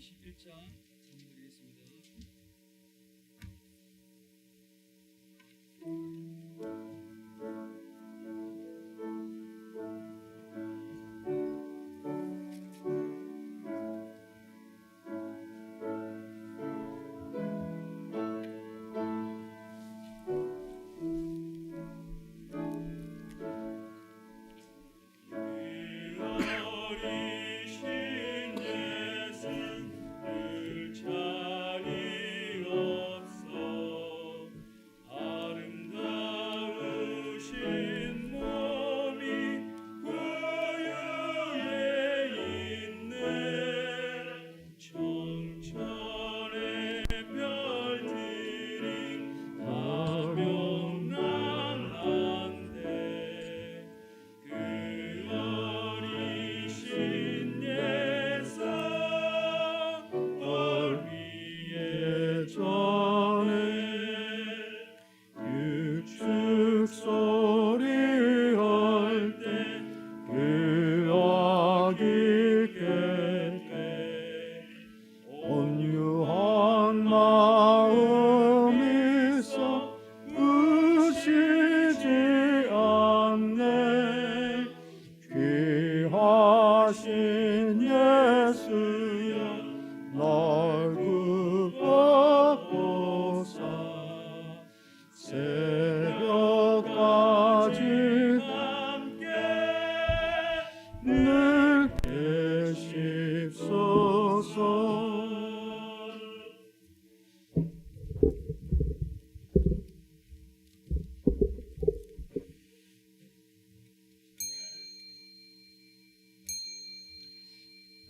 11장 읽어드리겠습니다.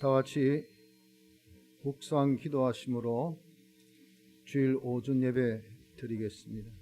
다 같이 묵상 기도하심으로 주일 오전 예배 드리겠습니다.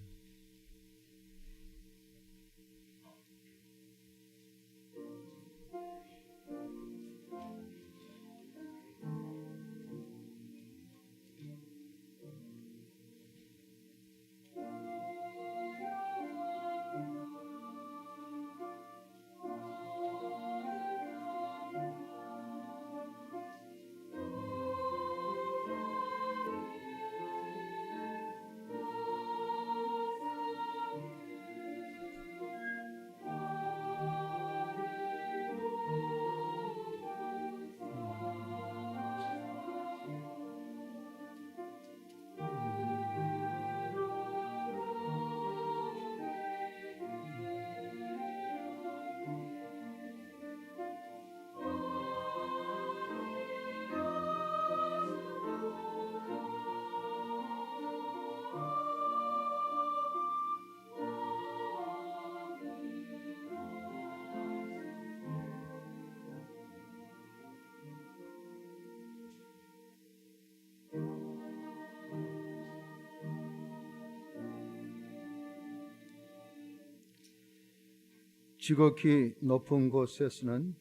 지극히 높은 곳에서는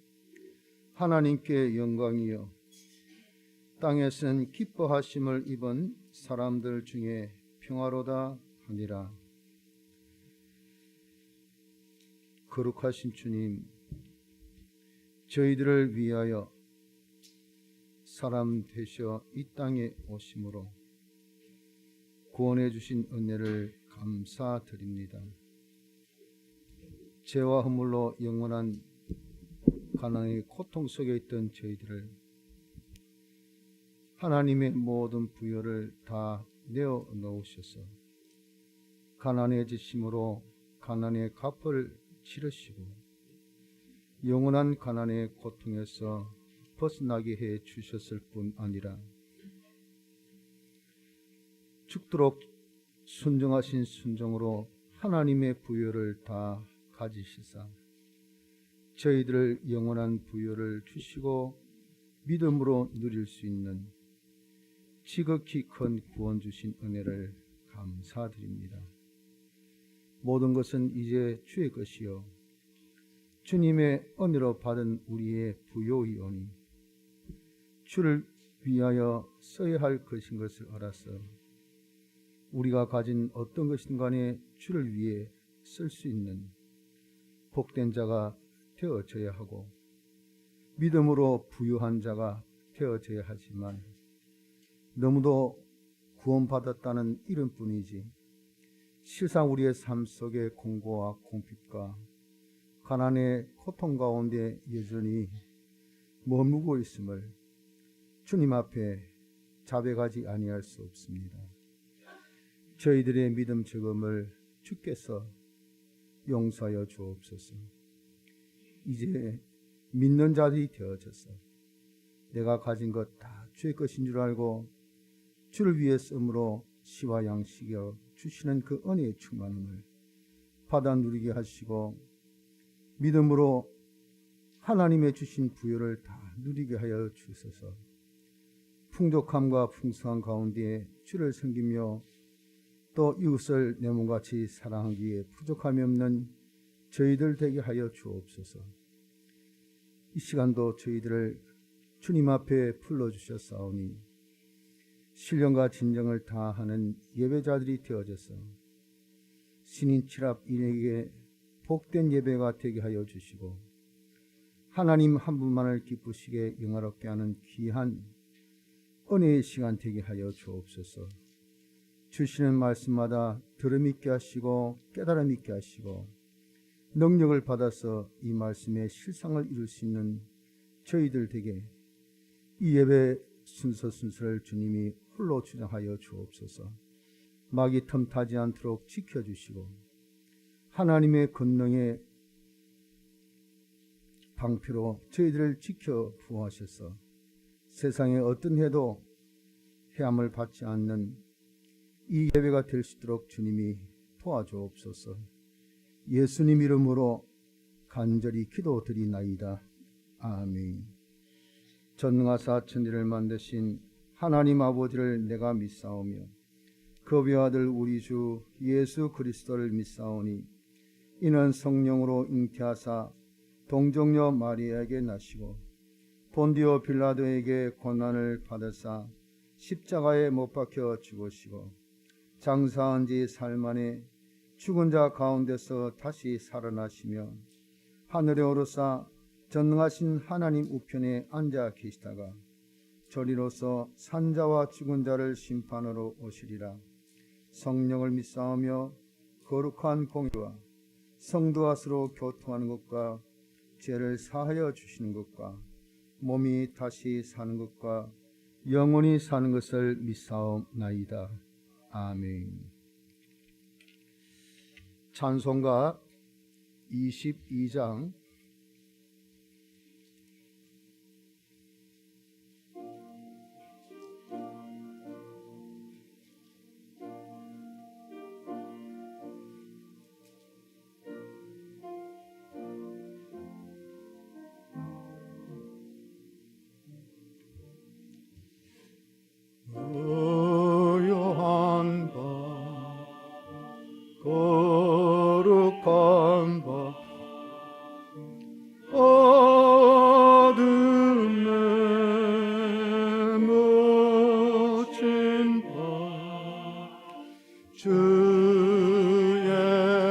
하나님께 영광이요 땅에서는 기뻐하심을 입은 사람들 중에 평화로다 하니라. 거룩하신 주님, 저희들을 위하여 사람 되셔 이 땅에 오심으로 구원해 주신 은혜를 감사드립니다. 죄와 허물로 영원한 가난의 고통 속에 있던 저희들을 하나님의 모든 부여를 다 내어 놓으셔서 가난해지심으로 가난의 값을 치르시고 영원한 가난의 고통에서 벗어나게 해 주셨을 뿐 아니라 죽도록 순종하신 순종으로 하나님의 부여를 다 가지시사 저희들을 영원한 부여를 주시고 믿음으로 누릴 수 있는 지극히 큰 구원 주신 은혜를 감사드립니다. 모든 것은 이제 주의 것이요 주님의 은혜로 받은 우리의 부요이오니 주를 위하여 써야 할 것인 것을 알아서 우리가 가진 어떤 것이든 간에 주를 위해 쓸 수 있는 복된 자가 되어져야 하고 믿음으로 부유한 자가 되어져야 하지만 너무도 구원받았다는 이름뿐이지 실상 우리의 삶 속에 공고와 공핍과 가난의 고통 가운데 여전히 머무고 있음을 주님 앞에 자백하지 아니할 수 없습니다. 저희들의 믿음 적음을 주께서 용서하여 주옵소서. 이제 믿는 자들이 되어져서 내가 가진 것 다 주의 것인 줄 알고 주를 위해 쓰므로 시와 양식이여 주시는 그 은혜의 충만함을 받아 누리게 하시고 믿음으로 하나님의 주신 부여를 다 누리게 하여 주소서. 풍족함과 풍성한 가운데 주를 섬기며 또 이웃을 내 몸같이 사랑하기에 부족함이 없는 저희들 되게 하여 주옵소서. 이 시간도 저희들을 주님 앞에 불러주셨사오니 신령과 진정을 다하는 예배자들이 되어져서 신인 칠합인에게 복된 예배가 되게 하여 주시고 하나님 한 분만을 기쁘시게 영화롭게 하는 귀한 은혜의 시간 되게 하여 주옵소서. 주시는 말씀마다 들음 있게 하시고 깨달음 있게 하시고 능력을 받아서 이 말씀의 실상을 이룰 수 있는 저희들 되게 이 예배 순서를 주님이 홀로 주장하여 주옵소서. 마귀 틈타지 않도록 지켜주시고 하나님의 권능의 방패로 저희들을 지켜 부하셔서 세상에 어떤 해도 해함을 받지 않는 이 예배가 될 수 있도록 주님이 도와주옵소서. 예수님 이름으로 간절히 기도드리나이다. 아멘. 전능하사 천지를 만드신 하나님 아버지를 내가 믿사오며 그 외아들 우리 주 예수 그리스도를 믿사오니 이는 성령으로 잉태하사 동정녀 마리아에게 나시고 본디오 빌라도에게 고난을 받으사 십자가에 못 박혀 죽으시고 장사한 지 사흘 만에 죽은 자 가운데서 다시 살아나시며 하늘에 오르사 전능하신 하나님 우편에 앉아 계시다가 저리로서 산자와 죽은 자를 심판으로 오시리라. 성령을 믿사오며 거룩한 공의와 성도와 서로 교통하는 것과 죄를 사하여 주시는 것과 몸이 다시 사는 것과 영원히 사는 것을 믿사옵나이다. 아멘. 찬송가 22장 고요한 밤 거룩한 밤 어둠에 묻힌 밤 주의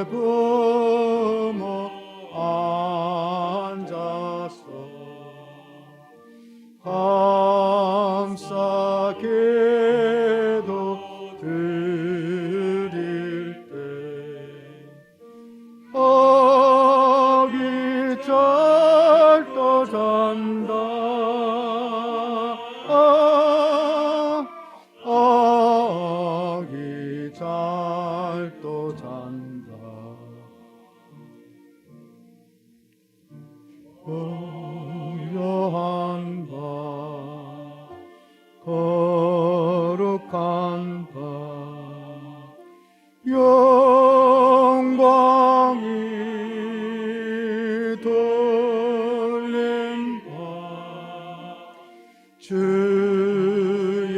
부모 앉아서 감사 기도 드릴 때 아기 잘도 잔다 아기 잘도 잔다 고요한 밤 거룩한 밤 영광이 돌린 밤 주의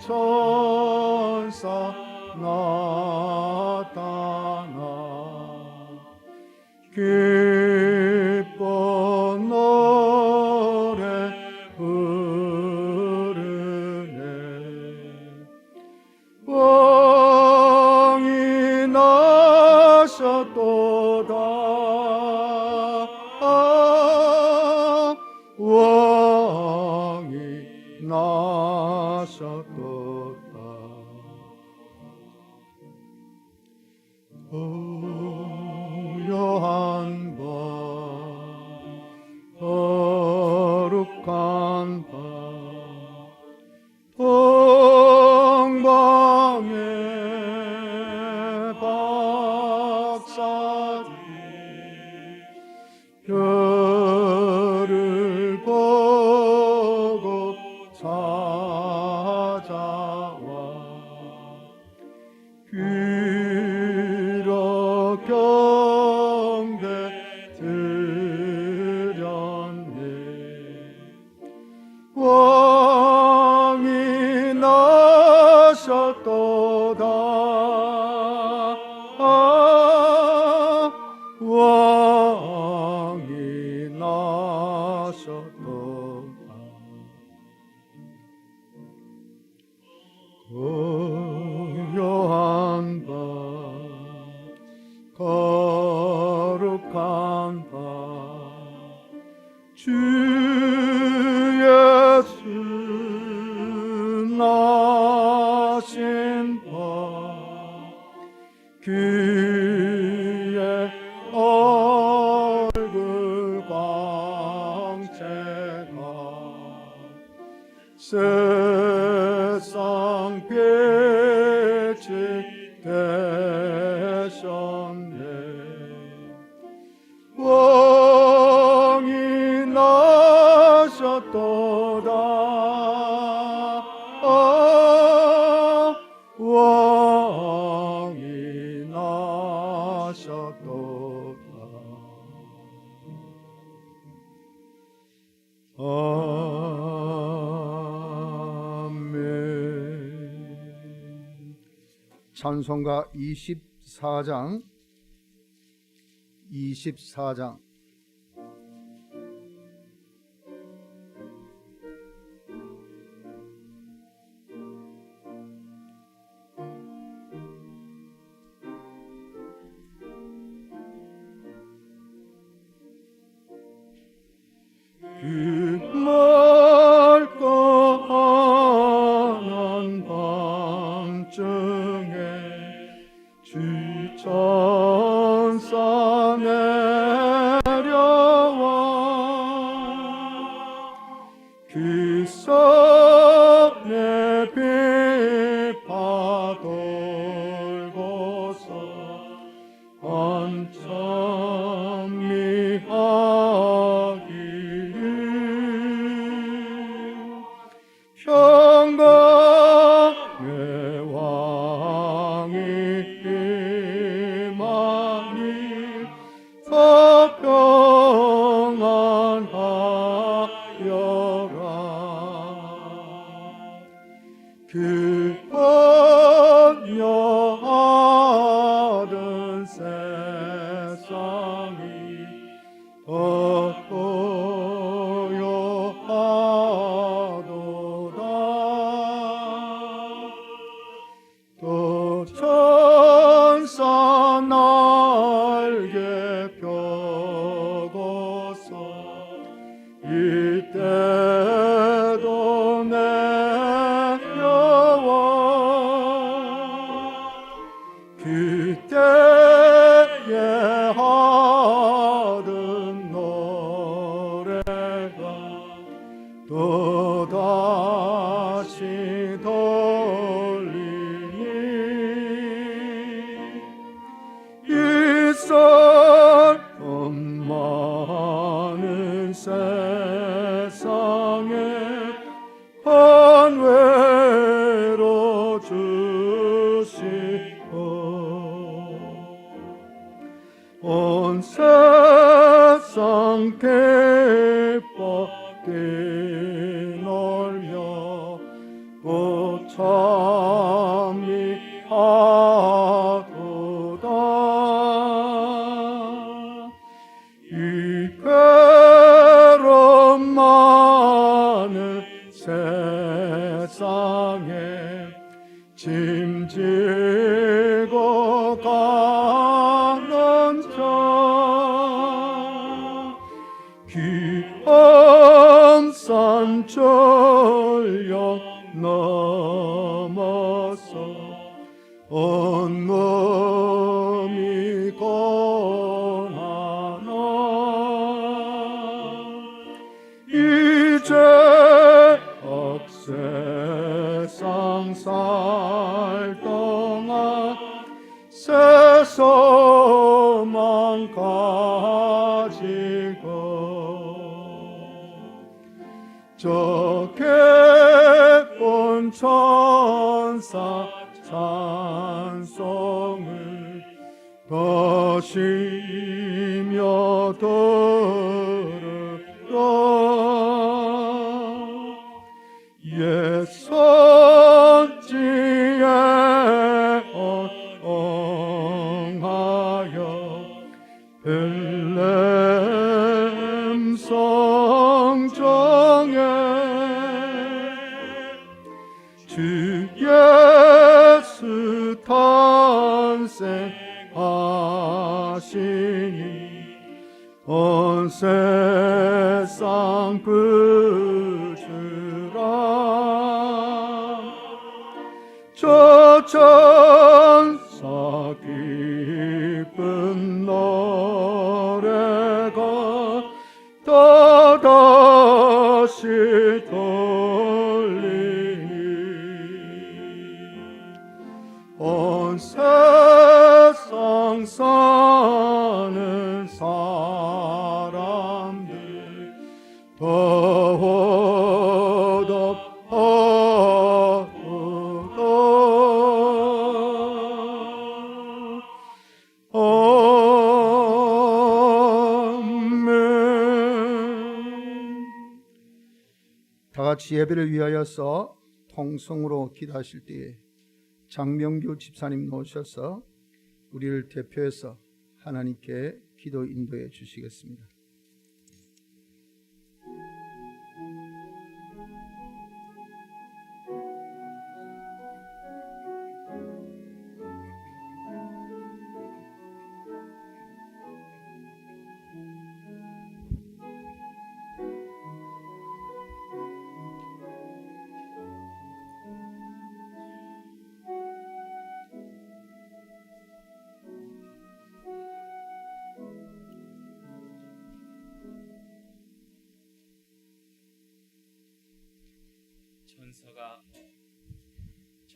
천사 나타나 기뻐 노래 부르네 왕이 나셨도다 왕이 나셨도다 고요한 밤 거룩한 밤 동방의 박사들 별을 보고 찾아와 귀로 경배 드렸네. 왕이 나셨도다. 왕이 나셨도다. 고요한 밤 거룩한 밤 주 예수 나신 밤 그의 얼굴 광채가 세상 빛이 되셨네. 왕이 나셨도다. 왕이 나셨도다. 아멘. 찬송가 24장 그 맑고 환한 밤중에 주 천사 내려와 그 손에 비파 돌고서 안참미하기를 평강의 왕이 임하니 더 평안하여라. 그 번영하던 세상이 더 고요하도다. 또 천사 날개 펴고서 이때도 내려와 그때에 하던 노래가 또다시 돌리니 이 사람 많은 세상에 한외로 주시고 온 세상 기뻐 뛰놀며 참미하도다. 이 괴로움 많은 세상에 짐지고 가는 자 귀한 산 전력 넘어 주셔서 온몸이 고나나 이제 억세상 살 동안 새 소망 가지고 저 깊은 천사 찬송을 더시며 들으라 옛 선지에 엉하여 벨렘 성정에 주 예수 탄생하시니 온 세상 구주라 저 천사 기쁜 노래가 또다시 들리니 온 세상 사는 사람들 더욱 아멘. 다 같이 예배를 위하여서 통성으로 기도하실 때에 장명규 집사님 모셔서 우리를 대표해서 하나님께 기도 인도해 주시겠습니다.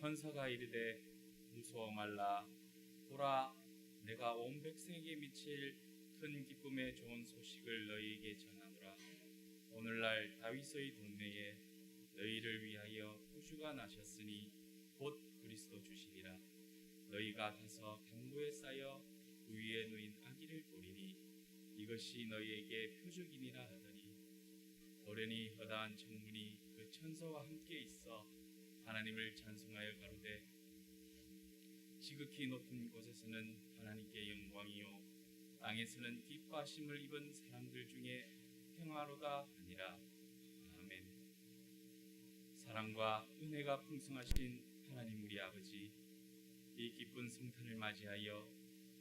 천사가 이르되 무서워 말라 보라 내가 온 백성에게 미칠 큰 기쁨의 좋은 소식을 너희에게 전하노라 오늘날 다윗의 동네에 너희를 위하여 구주가 나셨으니 곧 그리스도 주시리라 너희가 가서 강구에 쌓여 그 위에 누인 아기를 보리니 이것이 너희에게 표적이니라 하더니 도련이 허다한 청문이 그 천사와 함께 있어 하나님을 찬송하여 가로되 지극히 높은 곳에서는 하나님께 영광이요 땅에서는 기뻐하심을 입은 사람들 중에 평화로다 하니라. 아멘. 사랑과 은혜가 풍성하신 하나님 우리 아버지, 이 기쁜 성탄을 맞이하여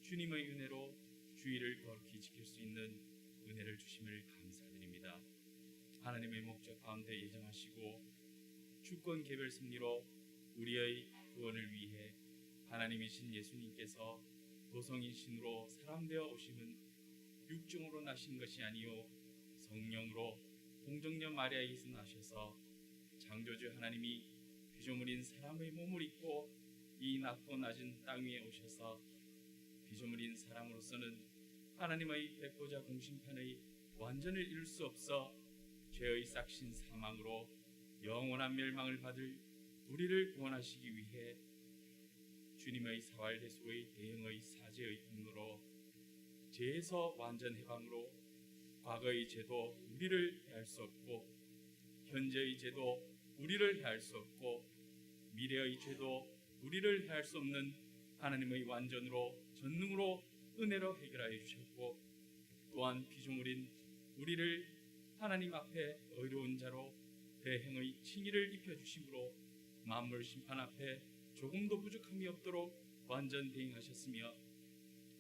주님의 은혜로 주의를 거룩히 지킬 수 있는 은혜를 주심을 감사드립니다. 하나님의 목적 가운데 예정하시고 주권 개별 승리로 우리의 구원을 위해 하나님이신 예수님께서 도성인 신으로 사람되어 오심은 육중으로 나신 것이 아니요 성령으로 동정녀 마리아에게서 나셔서 창조주 하나님이 피조물인 사람의 몸을 입고 이 낮고 낮은 땅 위에 오셔서 피조물인 사람으로서는 하나님의 백보자 공심판의 완전을 이룰 수 없어 죄의 싹신 사망으로 영원한 멸망을 받을 우리를 구원하시기 위해 주님의 사활대수의 대형의 사죄의 통로로 죄에서 완전 해방으로 과거의 죄도 우리를 해할 수 없고 현재의 죄도 우리를 해할 수 없고 미래의 죄도 우리를 해할 수 없는 하나님의 완전으로 전능으로 은혜로 해결하여 주셨고 또한 피조물인 우리를 하나님 앞에 의로운 자로 대행의 칭의를 입혀주심으로 만물 심판 앞에 조금도 부족함이 없도록 완전 대행하셨으며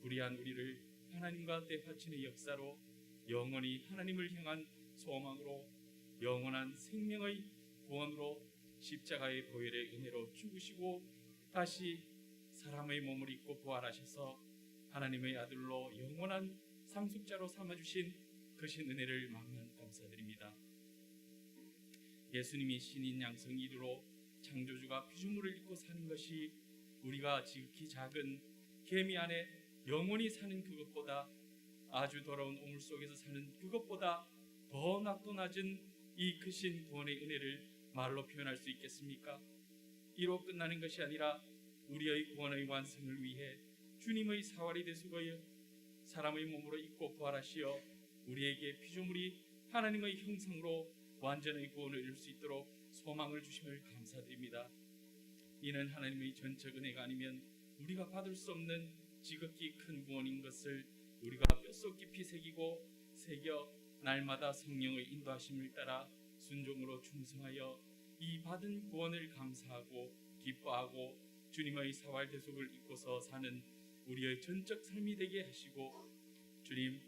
불의한 우리를 하나님과 대화친의 역사로 영원히 하나님을 향한 소망으로 영원한 생명의 구원으로 십자가의 보혈의 은혜로 죽으시고 다시 사람의 몸을 입고 부활하셔서 하나님의 아들로 영원한 상속자로 삼아주신 크신 은혜를 만만 감사드립니다. 예수님이 신인 양성 이루로 창조주가 피조물을 입고 사는 것이 우리가 지극히 작은 개미 안에 영원히 사는 그것보다, 아주 더러운 우물 속에서 사는 그것보다 더 낮고 낮은 이 크신 구원의 은혜를 말로 표현할 수 있겠습니까? 이로 끝나는 것이 아니라 우리의 구원의 완성을 위해 주님의 사활이 되시고요, 사람의 몸으로 입고 부활하시어 우리에게 피조물이 하나님의 형상으로 완전의 구원을 이룰 수 있도록 소망을 주심을 감사드립니다. 이는 하나님의 전적 은혜가 아니면 우리가 받을 수 없는 지극히 큰 구원인 것을 우리가 뼛속 깊이 새기고 날마다 성령의 인도하심을 따라 순종으로 충성하여 이 받은 구원을 감사하고 기뻐하고 주님의 사활 대속을 입고서 사는 우리의 전적 삶이 되게 하시고, 주님,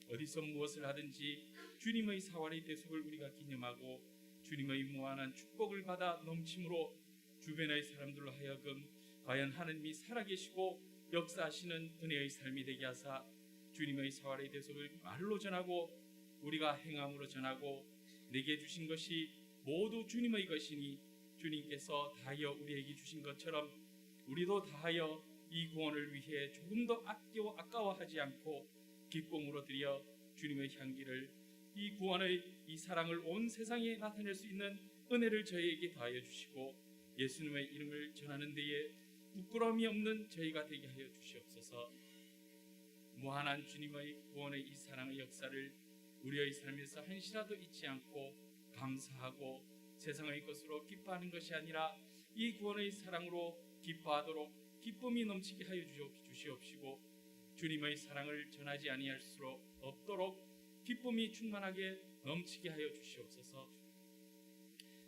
어디서 무엇을 하든지 주님의 사활의 대속을 우리가 기념하고 주님의 무한한 축복을 받아 넘침으로 주변의 사람들로 하여금 과연 하나님이 살아계시고 역사하시는 은혜의 삶이 되게 하사 주님의 사활의 대속을 말로 전하고 우리가 행함으로 전하고, 내게 주신 것이 모두 주님의 것이니 주님께서 다하여 우리에게 주신 것처럼 우리도 다하여 이 구원을 위해 조금도 아까워하지 않고 기쁨으로 드려 주님의 향기를, 이 구원의 이 사랑을 온 세상에 나타낼 수 있는 은혜를 저희에게 더하여 주시고, 예수님의 이름을 전하는 데에 부끄러움이 없는 저희가 되게 하여 주시옵소서. 무한한 주님의 구원의 이 사랑의 역사를 우리의 삶에서 한시라도 잊지 않고 감사하고 세상의 것으로 기뻐하는 것이 아니라 이 구원의 사랑으로 기뻐하도록 기쁨이 넘치게 하여 주시옵시고, 주님의 사랑을 전하지 아니할 수 없도록 기쁨이 충만하게 넘치게 하여 주시옵소서.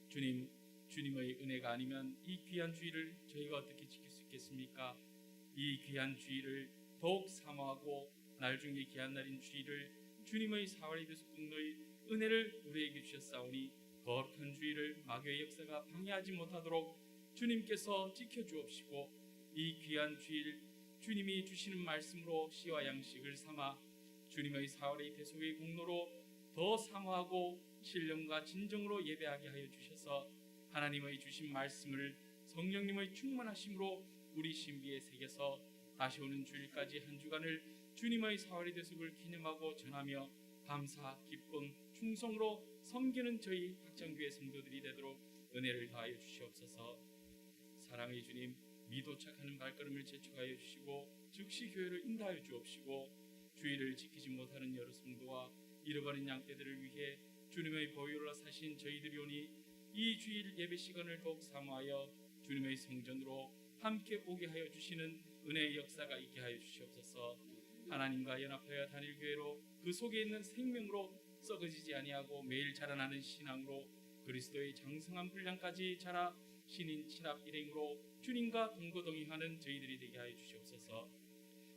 주님, 주님의 은혜가 아니면 이 귀한 주일을 저희가 어떻게 지킬 수 있겠습니까? 이 귀한 주일을 더욱 사모하고 날중에 귀한 날인 주일을 주님의 사활의 대속국의 은혜를 우리에게 주셨사오니 거룩한 주일을 마귀의 역사가 방해하지 못하도록 주님께서 지켜주옵시고, 이 귀한 주일 주님이 주시는 말씀으로 씨와 양식을 삼아 주님의 사활의 대속의 공로로 더 사모하고 신령과 진정으로 예배하게 하여 주셔서 하나님의 주신 말씀을 성령님의 충만하심으로 우리 신비에 새겨서 다시 오는 주일까지 한 주간을 주님의 사활의 대속을 기념하고 전하며 감사, 기쁨, 충성으로 섬기는 저희 박장교회 성도들이 되도록 은혜를 더하여 주시옵소서. 사랑의 주님, 미도착하는 발걸음을 재촉하여 주시고 즉시 교회를 인도하여 주옵시고, 주의를 지키지 못하는 여러 성도와 잃어버린 양떼들을 위해 주님의 보혈로 사신 저희들이 오니 이 주일 예배 시간을 더욱 사모하여 주님의 성전으로 함께 오게 하여 주시는 은혜의 역사가 있게 하여 주시옵소서. 하나님과 연합하여 단일 교회로 그 속에 있는 생명으로 썩어지지 아니하고 매일 자라나는 신앙으로 그리스도의 장성한 분량까지 자라 신인 친합 일행으로 주님과 동거동행하는 저희들이 되게 하여 주시옵소서.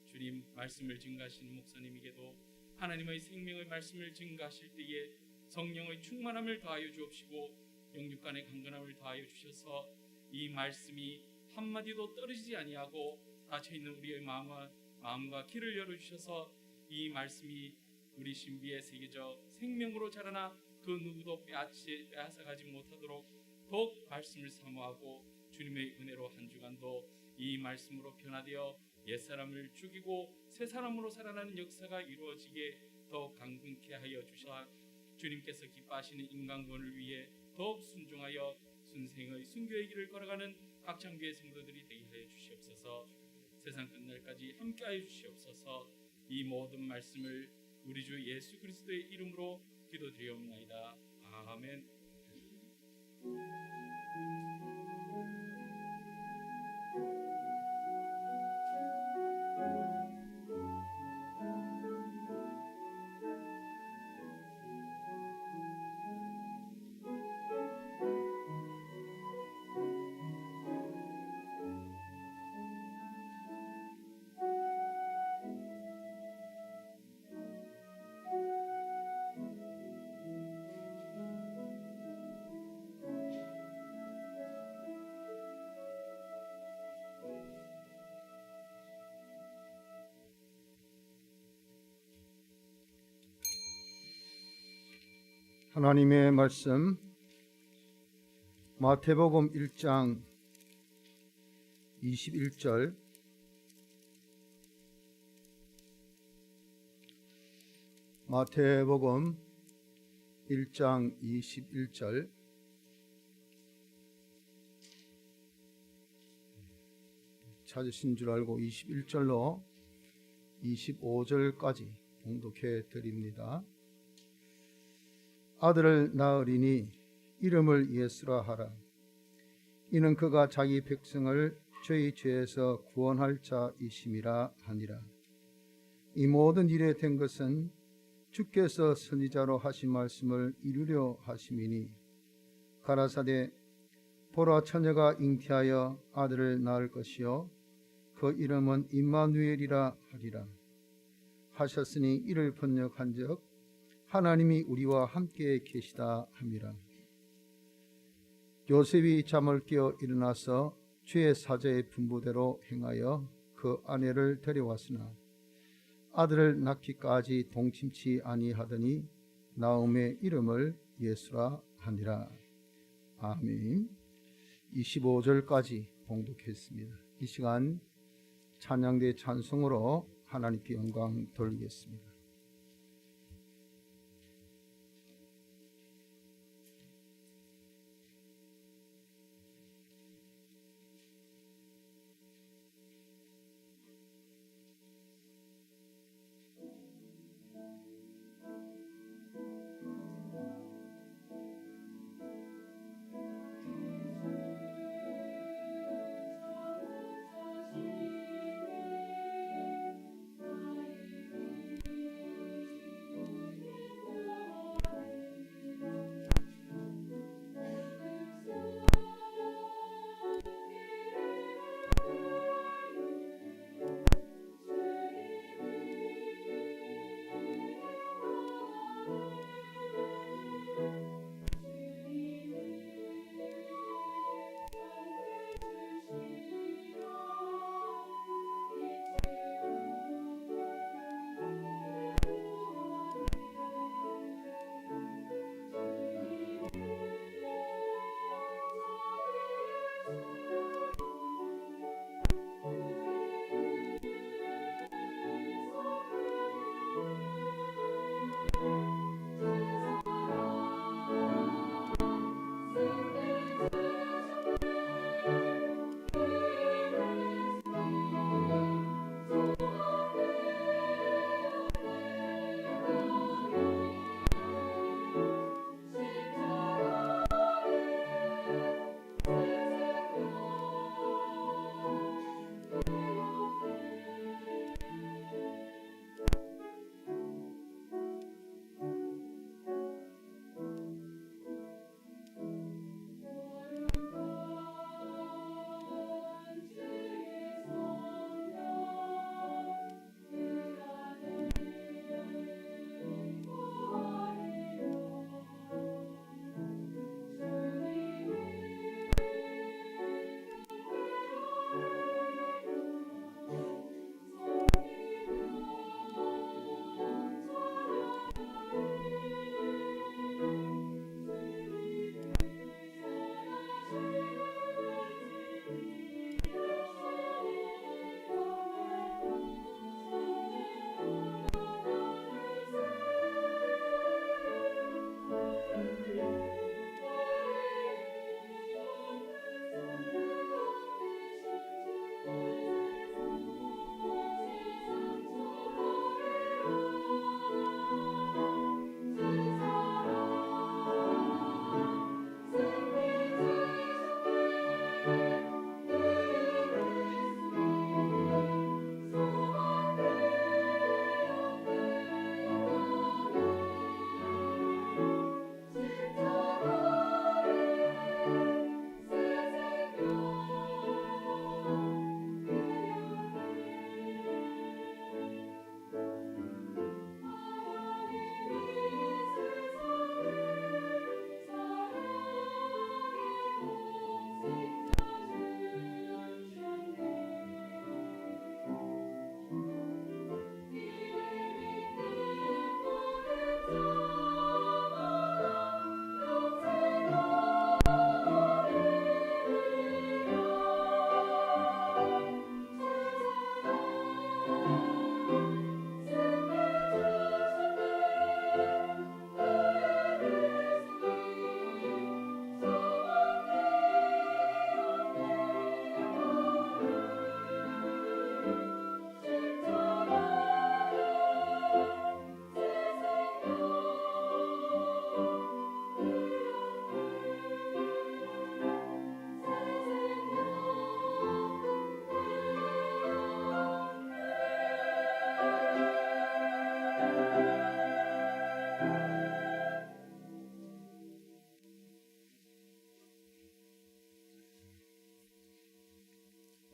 주님, 말씀을 증가하시는 목사님에게도 하나님의 생명의 말씀을 증가하실 때에 성령의 충만함을 더하여 주옵시고 영육간의 강건함을 더하여 주셔서 이 말씀이 한마디도 떨어지지 아니하고 닫혀있는 우리의 마음과 귀를 열어주셔서 이 말씀이 우리 신비에 새겨져 생명으로 자라나 그 누구도 빼앗아가지 못하도록 더욱 말씀을 사모하고 주님의 은혜로 한 주간도 이 말씀으로 변화되어 옛사람을 죽이고 새사람으로 살아나는 역사가 이루어지게 더욱 강건케 하여 주셔 주님께서 기뻐하시는 인간권을 위해 더욱 순종하여 순생의 순교의 길을 걸어가는 박창교회 성도들이 되게 하여 주시옵소서. 세상 끝날까지 함께하여 주시옵소서. 이 모든 말씀을 우리 주 예수 그리스도의 이름으로 기도드리옵나이다. 아멘. 하나님의 말씀 마태복음 1장 21절 마태복음 1장 21절 찾으신 줄 알고 21절로 25절까지 봉독해 드립니다. 아들을 낳으리니 이름을 예수라 하라. 이는 그가 자기 백성을 저희 죄에서 구원할 자이심이라 하니라. 이 모든 일에 된 것은 주께서 선지자로 하신 말씀을 이루려 하심이니 가라사대 보라 처녀가 잉태하여 아들을 낳을 것이요 그 이름은 임마누엘이라 하리라 하셨으니 이를 번역한즉 하나님이 우리와 함께 계시다 함이라. 요셉이 잠을 깨어 일어나서 주의 사자의 분부대로 행하여 그 아내를 데려왔으나 아들을 낳기까지 동침치 아니하더니 나음의 이름을 예수라 하니라. 아멘. 25절까지 봉독했습니다. 이 시간 찬양대 찬송으로 하나님께 영광 돌리겠습니다.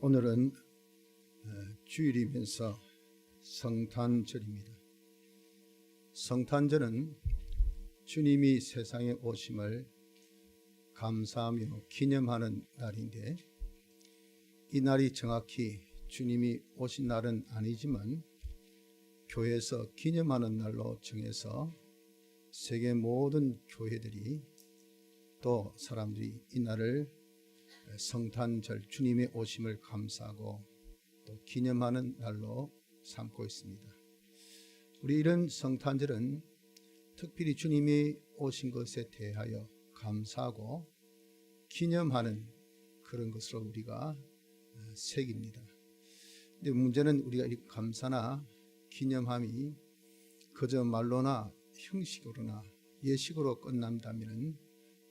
오늘은 주일이면서 성탄절입니다. 성탄절은 주님이 세상에 오심을 감사하며 기념하는 날인데, 이 날이 정확히 주님이 오신 날은 아니지만 교회에서 기념하는 날로 정해서 세계 모든 교회들이 또 사람들이 이 날을 성탄절, 주님의 오심을 감사하고 또 기념하는 날로 삼고 있습니다. 우리 이런 성탄절은 특별히 주님이 오신 것에 대하여 감사하고 기념하는 그런 것으로 우리가 새깁니다. 근데 문제는 우리가 이 감사나 기념함이 그저 말로나 형식으로나 예식으로 끝난다면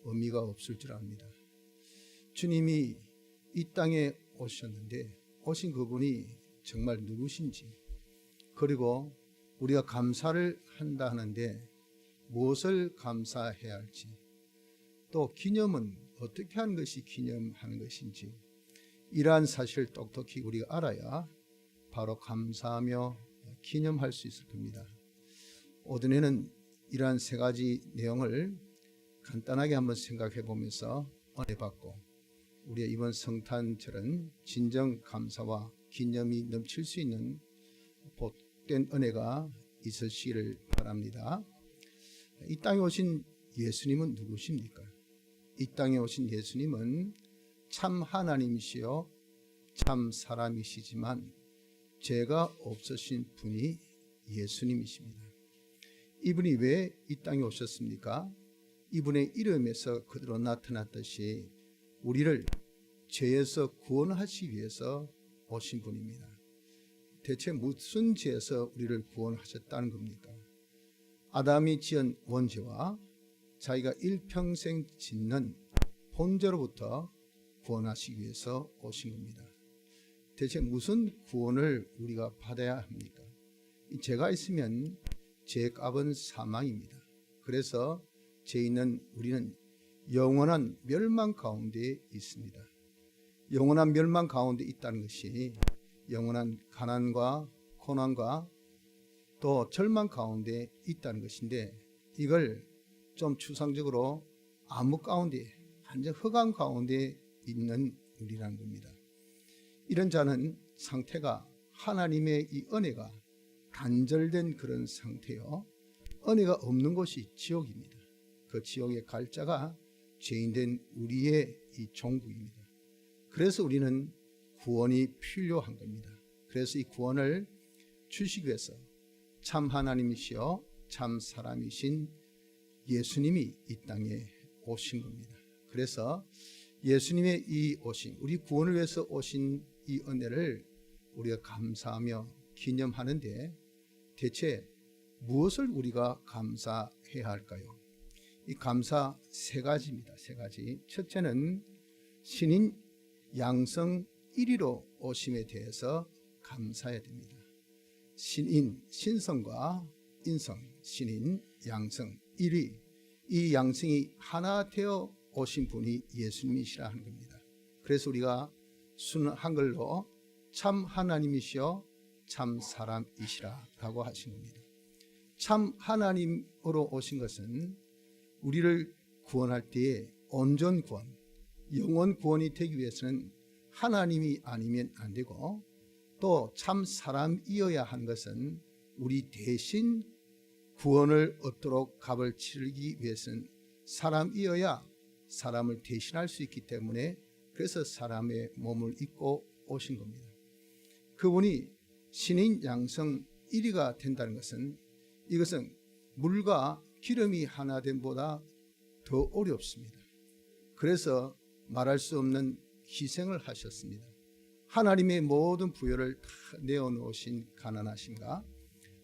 의미가 없을 줄 압니다. 주님이 이 땅에 오셨는데 오신 그분이 정말 누구신지, 그리고 우리가 감사를 한다 하는데 무엇을 감사해야 할지, 또 기념은 어떻게 하는 것이 기념하는 것인지, 이러한 사실을 똑똑히 우리가 알아야 바로 감사하며 기념할 수 있을 겁니다. 오전에는 이러한 세 가지 내용을 간단하게 한번 생각해 보면서 은혜 받고, 우리의 이번 성탄절은 진정 감사와 기념이 넘칠 수 있는 복된 은혜가 있으시기를 바랍니다. 이 땅에 오신 예수님은 누구십니까? 이 땅에 오신 예수님은 참 하나님이시요 참 사람이시지만 죄가 없으신 분이 예수님이십니다. 이분이 왜 이 땅에 오셨습니까? 이분의 이름에서 그대로 나타났듯이 우리를 죄에서 구원하시기 위해서 오신 분입니다. 대체 무슨 죄에서 우리를 구원하셨다는 겁니까? 아담이 지은 원죄와 자기가 일평생 짓는 본죄로부터 구원하시기 위해서 오신 겁니다. 대체 무슨 구원을 우리가 받아야 합니까? 죄가 있으면 죄값은 사망입니다. 그래서 죄 있는 우리는 영원한 멸망 가운데 있습니다. 영원한 멸망 가운데 있다는 것이 영원한 가난과 고난과 또 절망 가운데 있다는 것인데, 이걸 좀 추상적으로 암흑 가운데, 완전 흑암 가운데 있는 우리라는 겁니다. 이런 자는 상태가 하나님의 이 은혜가 단절된 그런 상태요, 은혜가 없는 곳이 지옥입니다. 그 지옥에 갈 자가 죄인된 우리의 이 종국입니다. 그래서 우리는 구원이 필요한 겁니다. 그래서 이 구원을 주시기 위해서 참 하나님이시여 참 사람이신 예수님이 이 땅에 오신 겁니다. 그래서 예수님의 이 오심, 우리 구원을 위해서 오신 이 은혜를 우리가 감사하며 기념하는데, 대체 무엇을 우리가 감사해야 할까요? 이 감사 세 가지입니다. 세 가지. 첫째는 신인 양성 1위로 오심에 대해서 감사해야 됩니다. 신인, 신성과 인성, 신인, 양성 1위, 이 양성이 하나 되어 오신 분이 예수님이시라 하는 겁니다. 그래서 우리가 순 한글로 참 하나님이시여 참 사람이시라 라고 하신 겁니다. 참 하나님으로 오신 것은 우리를 구원할 때에 온전 구원, 영원 구원이 되기 위해서는 하나님이 아니면 안 되고, 또 참 사람이어야 하는 것은 우리 대신 구원을 얻도록 값을 치르기 위해서는 사람이어야 사람을 대신할 수 있기 때문에, 그래서 사람의 몸을 입고 오신 겁니다. 그분이 신인 양성 1위가 된다는 것은, 이것은 물과 기름이 하나 됨보다 더 어렵습니다. 그래서 말할 수 없는 희생을 하셨습니다. 하나님의 모든 부여를 다 내어놓으신 가난하심과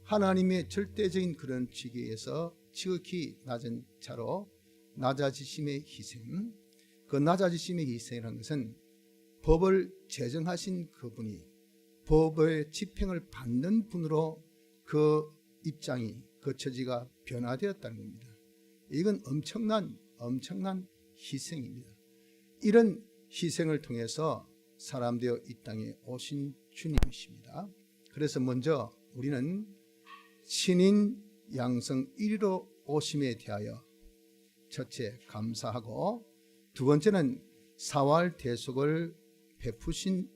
하나님의 절대적인 그런 지위에서 지극히 낮은 자로 낮아지심의 희생, 그 낮아지심의 희생이라는 것은 법을 제정하신 그분이 법의 집행을 받는 분으로 그 입장이, 그 처지가 변화되었다는 겁니다. 이건 엄청난 희생입니다. 이런 희생을 통해서 사람 되어 이 땅에 오신 주님이십니다. 그래서 먼저 우리는 신인 양성 1위로 오심에 대하여 첫째 감사하고, 두 번째는 사활 대속을 베푸신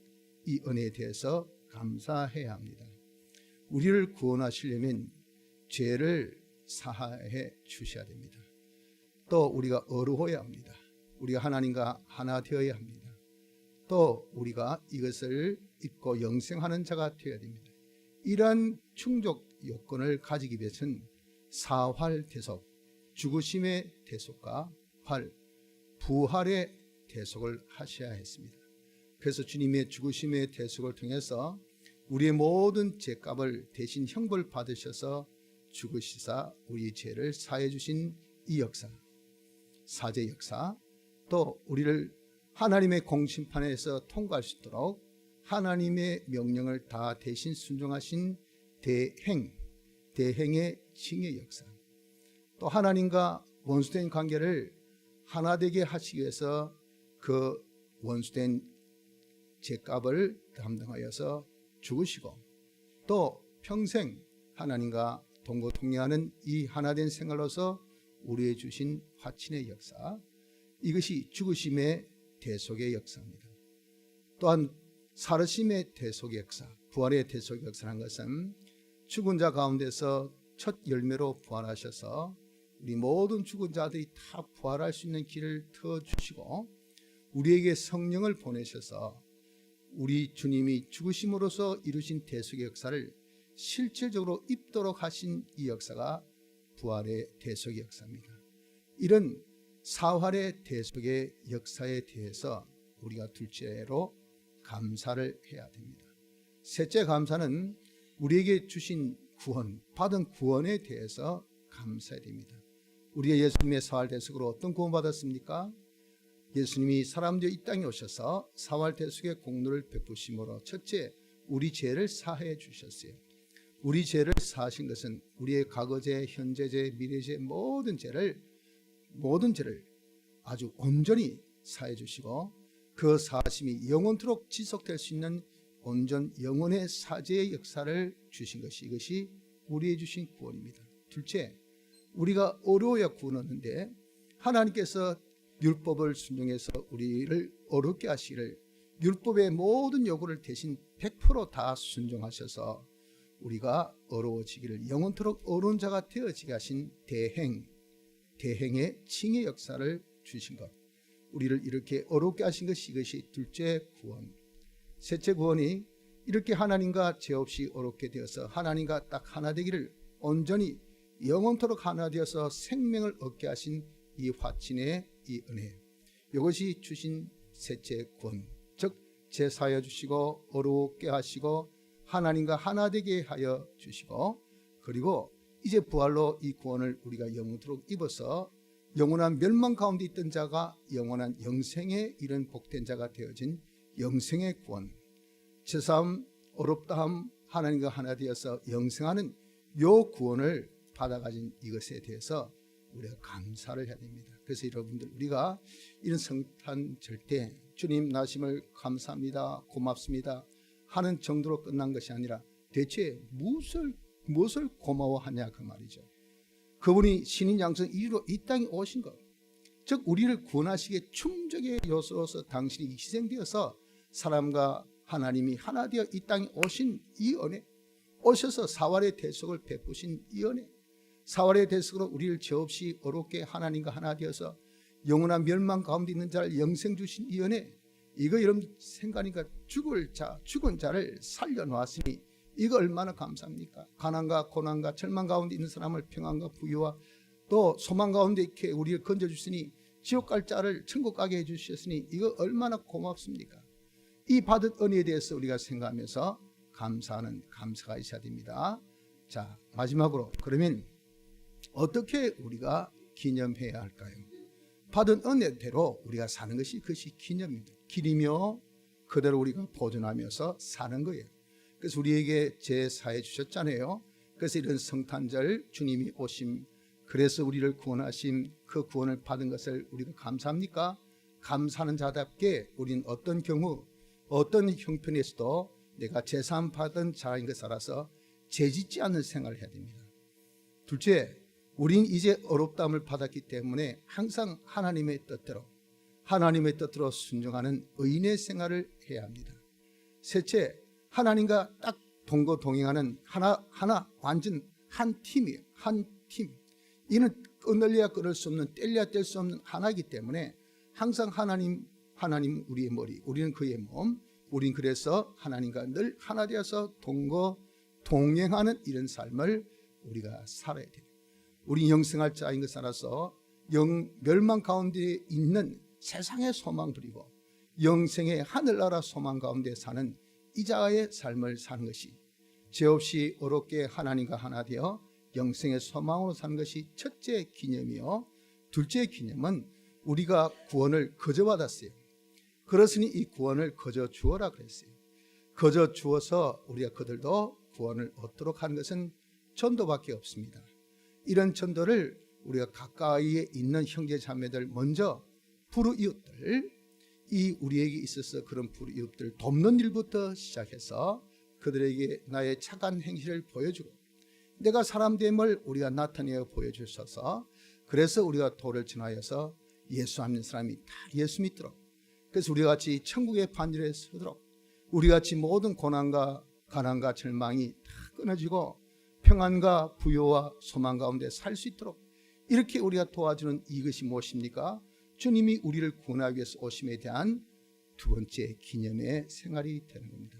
이 은혜에 대해서 감사해야 합니다. 우리를 구원하시려면 죄를 사하해 주셔야 됩니다. 또 우리가 어루호야 합니다. 우리가 하나님과 하나 되어야 합니다. 또 우리가 이것을 입고 영생하는 자가 되어야 됩니다. 이러한 충족 요건을 가지기 위해서는 사활 대속, 죽으심의 대속과 부활의 대속을 하셔야 했습니다. 그래서 주님의 죽으심의 대속을 통해서 우리의 모든 죄값을 대신 형벌 받으셔서 죽으시사 우리 죄를 사해 주신 이 역사, 사죄 역사, 또 우리를 하나님의 공심판에서 통과할 수 있도록 하나님의 명령을 다 대신 순종하신 대행의 징의 역사, 또 하나님과 원수된 관계를 하나 되게 하시기 위해서 그 원수된 죄값을 담당하여서 죽으시고, 또 평생 하나님과 동거동행하는 이 하나된 생활로서 우리에게 주신 화친의 역사, 이것이 죽으심의 대속의 역사입니다. 또한 살으심의 대속의 역사, 부활의 대속의 역사라는 것은 죽은 자 가운데서 첫 열매로 부활하셔서 우리 모든 죽은 자들이 다 부활할 수 있는 길을 터주시고, 우리에게 성령을 보내셔서 우리 주님이 죽으심으로써 이루신 대속의 역사를 실질적으로 입도록 하신 이 역사가 부활의 대속의 역사입니다. 이런 사활의 대속의 역사에 대해서 우리가 둘째로 감사를 해야 됩니다. 셋째 감사는 우리에게 주신 구원, 받은 구원에 대해서 감사해야 됩니다. 우리가 예수님의 사활 대속으로 어떤 구원 받았습니까? 예수님이 사람들 이 땅에 오셔서 사활 대속의 공로를 베푸심으로 첫째 우리 죄를 사해 주셨어요. 우리 죄를 사하신 것은 우리의 과거죄, 현재죄, 미래죄 모든 죄를 아주 온전히 사해 주시고, 그 사하심이 영원토록 지속될 수 있는 온전 영원의 사죄의 역사를 주신 것이, 이것이 우리에게 주신 구원입니다. 둘째, 우리가 어려워야 구원 얻는데 하나님께서 율법을 순종해서 우리를 어렵게 하시기를 율법의 모든 요구를 대신 100% 다 순종하셔서 우리가 어려워지기를 영원토록 어려운 자가 되어지게 하신 대행의 칭의 역사를 주신 것, 우리를 이렇게 어렵게 하신 것이, 이것이 둘째 구원. 셋째 구원이 이렇게 하나님과 죄 없이 어렵게 되어서 하나님과 딱 하나 되기를 온전히 영원토록 하나 되어서 생명을 얻게 하신 이 화친의 이 은혜, 이것이 주신 셋째 구원, 즉 죄 사하여 주시고 어렵게 하시고 하나님과 하나 되게 하여 주시고, 그리고 이제 부활로 이 구원을 우리가 영원토록 입어서 영원한 멸망 가운데 있던 자가 영원한 영생에 이른 복된 자가 되어진 영생의 구원, 죄사함, 어렵다함, 하나님과 하나 되어서 영생하는 요 구원을 받아가진 이것에 대해서 우리가 감사를 해야 됩니다. 그래서 여러분들, 우리가 이런 성탄절 때 주님 나심을 감사합니다, 고맙습니다 하는 정도로 끝난 것이 아니라 대체 무엇을 고마워하냐 그 말이죠. 그분이 신인 양성 1위로 이 땅에 오신 것, 즉 우리를 구원하시기에 충족의 요소로서 당신이 희생되어서 사람과 하나님이 하나 되어 이 땅에 오신 이 은혜, 오셔서 사활의 대속을 베푸신 이 은혜, 사활의 대속으로 우리를 죄 없이 어렵게 하나님과 하나 되어서 영원한 멸망 가운데 있는 자를 영생 주신 이 은혜, 이거 여러분 생각하니까 죽은 자를 살려놓았으니 이거 얼마나 감사합니까? 가난과 고난과 절망 가운데 있는 사람을 평안과 부유와 또 소망 가운데 이렇게 우리를 건져주시니 지옥 갈 자를 천국 가게 해주셨으니 이거 얼마나 고맙습니까? 이 받은 은혜에 대해서 우리가 생각하면서 감사가 있어야 됩니다. 자, 마지막으로 그러면 어떻게 우리가 기념해야 할까요? 받은 은혜대로 우리가 사는 것이, 그것이 기념입니다. 길이며 그대로 우리가 보존하면서 사는 거예요. 그래서 우리에게 죄 사해 주셨잖아요. 그래서 이런 성탄절 주님이 오심, 그래서 우리를 구원하심, 그 구원을 받은 것을 우리가 감사합니까? 감사하는 자답게 우리는 어떤 경우 어떤 형편에서도 내가 제사함 받은 자인 것을 알아서 죄짓지 않는 생활을 해야 됩니다. 둘째, 우린 이제 어렵다함을 받았기 때문에 항상 하나님의 뜻대로 순종하는 의인의 생활을 해야 합니다. 셋째, 하나님과 딱 동거동행하는 하나 완전 한 팀이에요. 한 팀. 이는 끊을래야 끊을 수 없는, 뗄래야 뗄 수 없는 하나이기 때문에 항상 하나님 우리의 머리, 우리는 그의 몸, 우린 그래서 하나님과 늘 하나 되어서 동행하는 이런 삶을 우리가 살아야 돼요. 우리 영생할 자인 것을 알아서 멸망 가운데 있는 세상의 소망 그리고 영생의 하늘나라 소망 가운데 사는 이자의 삶을 사는 것이, 죄 없이 어렵게 하나님과 하나 되어 영생의 소망으로 사는 것이 첫째 기념이요. 둘째 기념은 우리가 구원을 거저 받았어요. 그러으니 이 구원을 거저 주어라 그랬어요. 거저 주어서 우리가 그들도 구원을 얻도록 하는 것은 전도밖에 없습니다. 이런 전도를 우리가 가까이에 있는 형제 자매들, 먼저 불우이웃들, 이 우리에게 있어서 그런 불우이웃들 돕는 일부터 시작해서 그들에게 나의 착한 행실을 보여주고 내가 사람됨을 우리가 나타내어 보여주셔서, 그래서 우리가 도를 지나여서 예수 믿는 사람이 다 예수 믿도록, 그래서 우리 같이 천국의 반열에 서도록, 우리 같이 모든 고난과 가난과 절망이 다 끊어지고 평안과 부요와 소망 가운데 살 수 있도록 이렇게 우리가 도와주는 이것이 무엇입니까? 주님이 우리를 구원하기 위해서 오심에 대한 두 번째 기념의 생활이 되는 겁니다.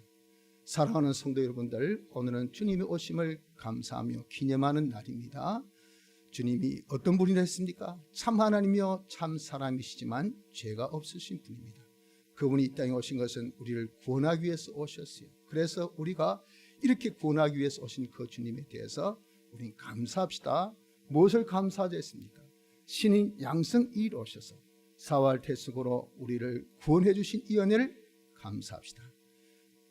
사랑하는 성도 여러분들, 오늘은 주님의 오심을 감사하며 기념하는 날입니다. 주님이 어떤 분이라 했습니까? 참 하나님이요 참 사람이시지만 죄가 없으신 분입니다. 그분이 이 땅에 오신 것은 우리를 구원하기 위해서 오셨어요. 그래서 우리가 이렇게 구원하기 위해서 오신 그 주님에 대해서 우리는 감사합시다. 무엇을 감사하자 했습니까? 신인 양성이로 오셔서 사활 태숙으로 우리를 구원해 주신 이 은혜를 감사합시다.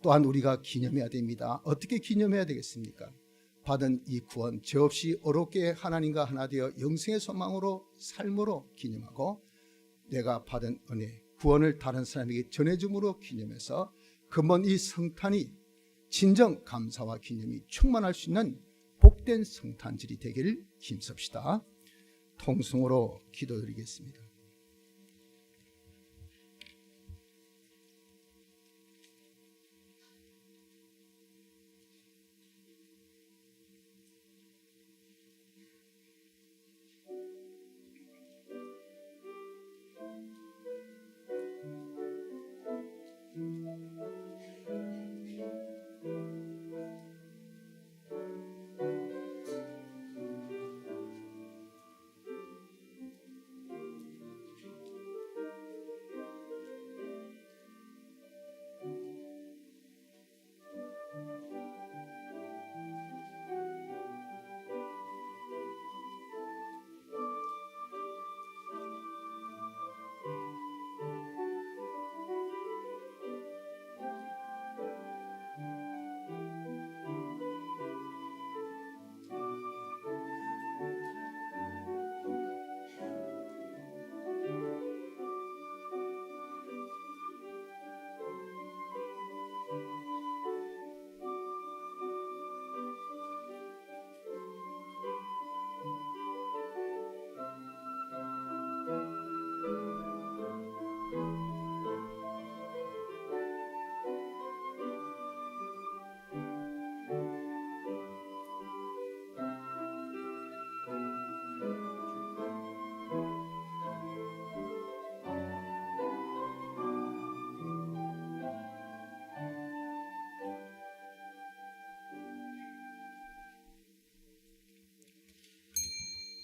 또한 우리가 기념해야 됩니다. 어떻게 기념해야 되겠습니까? 받은 이 구원, 죄 없이 어렵게 하나님과 하나 되어 영생의 소망으로 삶으로 기념하고, 내가 받은 은혜, 구원을 다른 사람에게 전해줌으로 기념해서 금번 이 성탄이 진정 감사와 기념이 충만할 수 있는 복된 성탄절이 되기를 힘씁시다. 통성으로 기도드리겠습니다.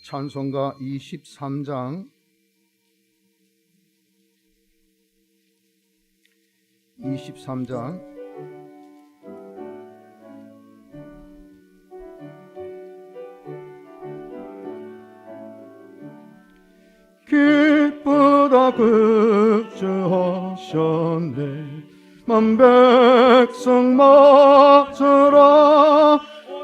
찬송가 23장 23장 기쁘다 구주하셨네 만 백성 맞으라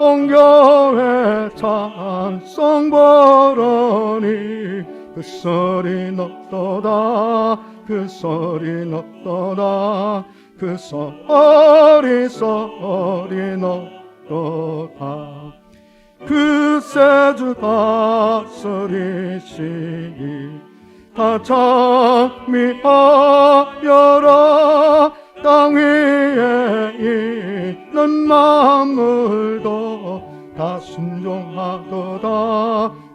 온 교회 찬송 부르니 그 소리 높도다 그 소리 높도다 그 그 소리 너도다. 그 세주 다스리시니 다 찬미하여라. 땅 위에 있는 만물도 다 순종하도다.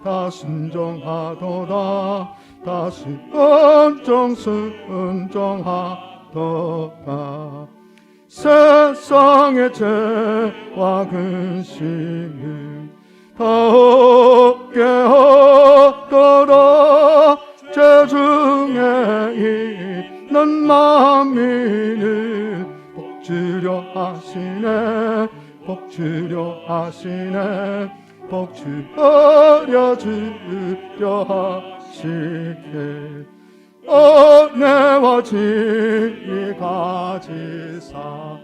다 순종하도다. 다 순종하도다. 세상의 죄와 근심을 다 없게 하더라. 죄 중에 있는 만민을 복주려 하시네. 복주려 하시네. 복주려 주려 하시네. 은혜와 진리 가지사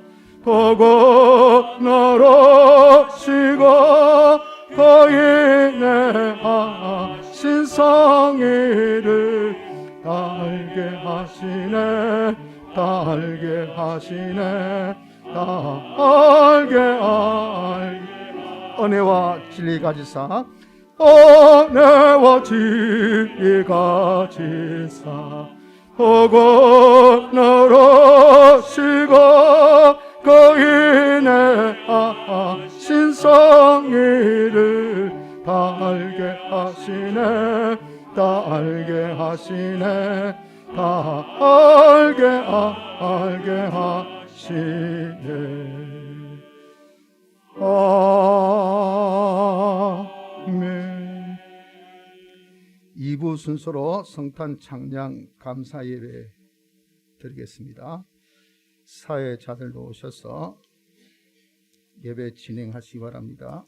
보고 너로시고 거인의 하신 성의를 다 알게 하시네. 다 알게 하시네. 다 알게 은혜와 진리 가지사 은혜와 진리 가지사 보고 너로시고 거인의 하신 성의를 다 알게 하시네. 다 알게 하시네. 다 알게 하시네. 아멘. 2부 순서로 성탄 찬양 감사 예배 드리겠습니다. 사회자들 오셔서 예배 진행하시기 바랍니다.